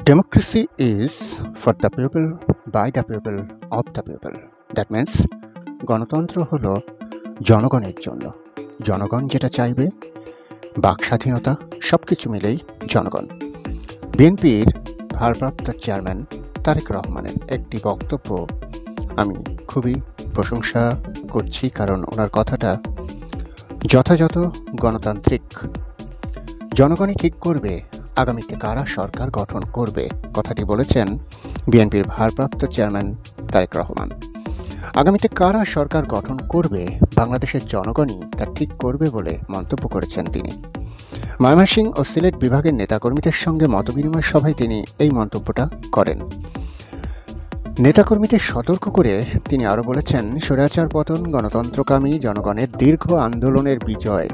Democracy is for the people, by the people, of the people. That means গণতন্ত্র হলো জনগণের জন্য। জনগণ যেটা চাইবে, বাক স্বাধীনতা সবকিছু মিলেই জনগণ। বিএনপির ভারপ্রাপ্ত চেয়ারম্যান তারেক রহমানের একটি বক্তব্য আমি খুবই প্রশংসা করছি, কারণ ওনার কথাটা যথাযথ গণতান্ত্রিক। জনগণই ঠিক করবে আগামীতে কারা সরকার গঠন করবে, কথাটি বলেছেন বিএনপির ভারপ্রাপ্ত চেয়ারম্যান তারেক রহমান। আগামীতে কারা সরকার গঠন করবে বাংলাদেশের জনগণই তা ঠিক করবে বলে মন্তব্য করেছেন তিনি। ময়মনসিংহ ও সিলেট বিভাগের নেতাকর্মীদের সঙ্গে মতবিনিময় সভায় তিনি এই মন্তব্যটা করেন। নেতাকর্মীদের সতর্ক করে তিনি আরও বলেছেন, স্বৈরাচার পতন গণতন্ত্রকামী জনগণের দীর্ঘ আন্দোলনের বিজয়।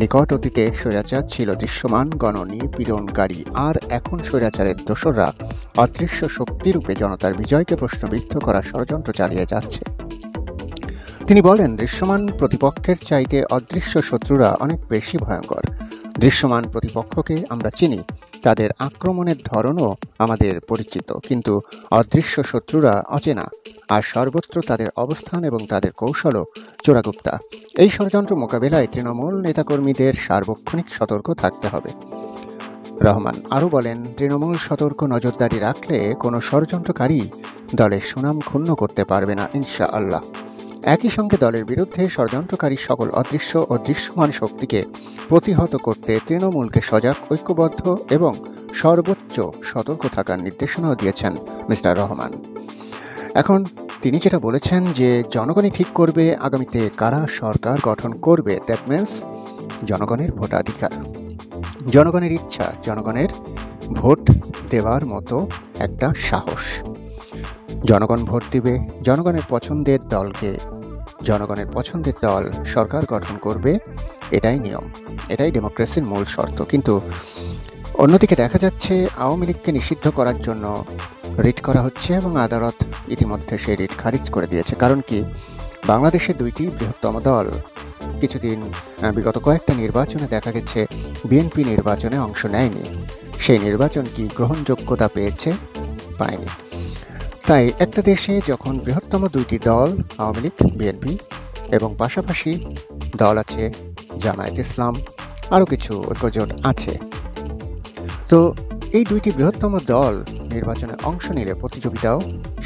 নিকট অতীতে স্বৈরাচার ছিল দৃশ্যমান গণনিপীড়নকারী, আর এখন স্বৈরাচারের দোসররা অদৃশ্য শক্তিরূপে জনতার বিজয়কে প্রশ্নবিদ্ধ করার ষড়যন্ত্র চালিয়ে যাচ্ছে। তিনি বলেন, দৃশ্যমান প্রতিপক্ষের চাইতে অদৃশ্য শত্রুরা অনেক বেশি ভয়ঙ্কর। দৃশ্যমান প্রতিপক্ষকে আমরা চিনি, তাদের আক্রমণের ধরনও আমাদের পরিচিত, কিন্তু অদৃশ্য শত্রুরা অচেনা, আর সর্বত্র তাদের অবস্থান এবং তাদের কৌশলও চোরাগুপ্তা। এই ষড়যন্ত্র মোকাবেলায় তৃণমূল নেতাকর্মীদের সার্বক্ষণিক সতর্ক থাকতে হবে। রহমান আরও বলেন, তৃণমূল সতর্ক নজরদারি রাখলে কোনো ষড়যন্ত্রকারী দলের সুনাম ক্ষুণ্ণ করতে পারবে না ইনশাআল্লাহ। একই সঙ্গে দলের বিরুদ্ধে ষড়যন্ত্রকারী সকল অদৃশ্য ও দৃশ্যমান শক্তিকে প্রতিহত করতে তৃণমূলকে সজাগ, ঐক্যবদ্ধ এবং সর্বোচ্চ সতর্ক থাকার নির্দেশনাও দিয়েছেন মিস্টার রহমান। এখন তিনি যেটা বলেছেন যে জনগণই ঠিক করবে আগামীতে কারা সরকার গঠন করবে। দ্যাট মিনস জনগণের ভোটাধিকার, জনগণের ইচ্ছা, জনগণের ভোট দেওয়ার মতো একটা সাহস। জনগণ ভোট দিবে, জনগণের পছন্দের দলকে, জনগণের পছন্দের দল সরকার গঠন করবে, এটাই নিয়ম, এটাই ডেমোক্রেসির মূল শর্ত। কিন্তু অন্যদিকে দেখা যাচ্ছে আওয়ামী লীগকে নিষিদ্ধ করার জন্য রিট করা হচ্ছে এবং আদালত ইতিমধ্যে সেই রিট খারিজ করে দিয়েছে। কারণ কি, বাংলাদেশের দুইটি বৃহত্তম দল কিছুদিন বিগত কয়েকটা নির্বাচনে দেখা গেছে বিএনপি নির্বাচনে অংশ নেয়নি। সেই নির্বাচন কি গ্রহণযোগ্যতা পেয়েছে? পায়নি। তাই একটা দেশে যখন বৃহত্তম দুইটি দল আওয়ামী লীগ, বিএনপি এবং পাশাপাশি দল আছে জামায়াত ইসলাম, আরও কিছু ঐক্যজোট আছে, তো এই দুইটি বৃহত্তম দল নির্বাচনে অংশ নিলে প্রতিযোগিতাও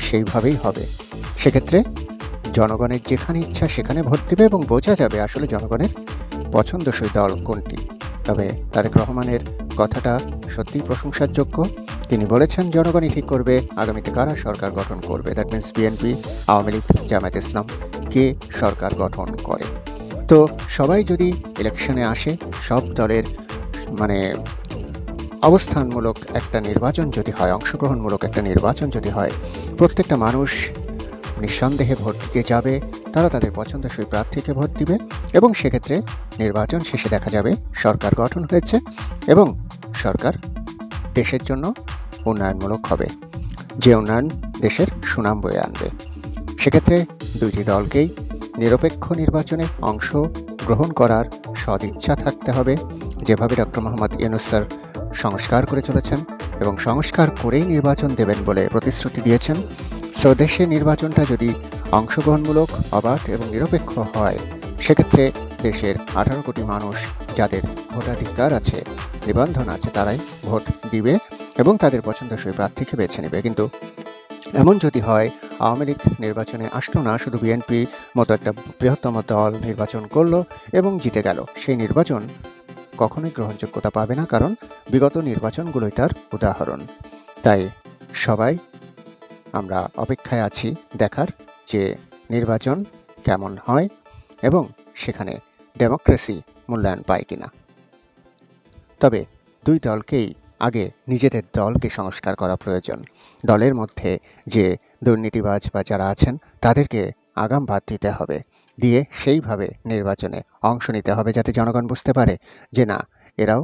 সেইভাবেই হবে। সেক্ষেত্রে জনগণের যেখানে ইচ্ছা সেখানে ভোট দেবে এবং বোঝা যাবে আসলে জনগণের পছন্দসই দল কোনটি। তবে তারেক রহমানের কথাটা সত্যিই প্রশংসার যোগ্য। তিনি বলেছেন জনগণই ঠিক করবে আগামীতে কারা সরকার গঠন করবে। That means BNP, Awami League, Jamaat Islam কে সরকার গঠন করে। তো সবাই যদি ইলেকশনে আসে, সব দলের অবস্থানমূলক একটা নির্বাচন যদি হয়, অংশগ্রহণমূলক একটা নির্বাচন যদি হয়, প্রত্যেকটা মানুষ নিঃসন্দেহে ভোট দিতে যাবে, তারা তাদের পছন্দসই প্রার্থীকে ভোট দিবে এবং সেক্ষেত্রে নির্বাচন শেষে দেখা যাবে সরকার গঠন হয়েছে এবং সরকার দেশের জন্য উন্নয়নমূলক হবে, যে উন্নয়ন দেশের সুনাম বয়ে আনবে। সেক্ষেত্রে দুইটি দলকেই নিরপেক্ষ নির্বাচনে অংশ গ্রহণ করার সদিচ্ছা থাকতে হবে, যেভাবে ডক্টর মোহাম্মদ ইউনূস স্যার সংস্কার করে চলেছেন এবং সংস্কার করেই নির্বাচন দেবেন বলে প্রতিশ্রুতি দিয়েছেন। স্বদেশে নির্বাচনটা যদি অংশগ্রহণমূলক, অবাধ এবং নিরপেক্ষ হয়, সেক্ষেত্রে দেশের 18 কোটি মানুষ যাদের ভোটাধিকার আছে, নিবন্ধন আছে, তারাই ভোট দিবে এবং তাদের পছন্দসই প্রার্থীকে বেছে নেবে। কিন্তু এমন যদি হয় আওয়ামী লীগ নির্বাচনে আসলো না, শুধু বিএনপি মতো একটা বৃহত্তম দল নির্বাচন করলো এবং জিতে গেল, সেই নির্বাচন কখনোই গ্রহণযোগ্যতা পাবে না, কারণ বিগত নির্বাচনগুলোই তার উদাহরণ। তাই সবাই আমরা অপেক্ষায় আছি দেখার যে নির্বাচন কেমন হয় এবং সেখানে ডেমোক্রেসি মূল্যায়ন পায় কিনা। তবে দুই দলকেই আগে নিজেদের দলকে সংস্কার করা প্রয়োজন। দলের মধ্যে যে দুর্নীতিবাজ বা যারা আছেন তাদেরকে আগাম বাদ দিতে হবে, দিয়ে সেইভাবে নির্বাচনে অংশ নিতে হবে, যাতে জনগণ বুঝতে পারে যে না, এরাও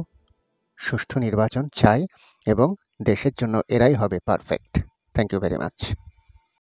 সুষ্ঠু নির্বাচন চায় এবং দেশের জন্য এরাই হবে perfect. Thank you very much.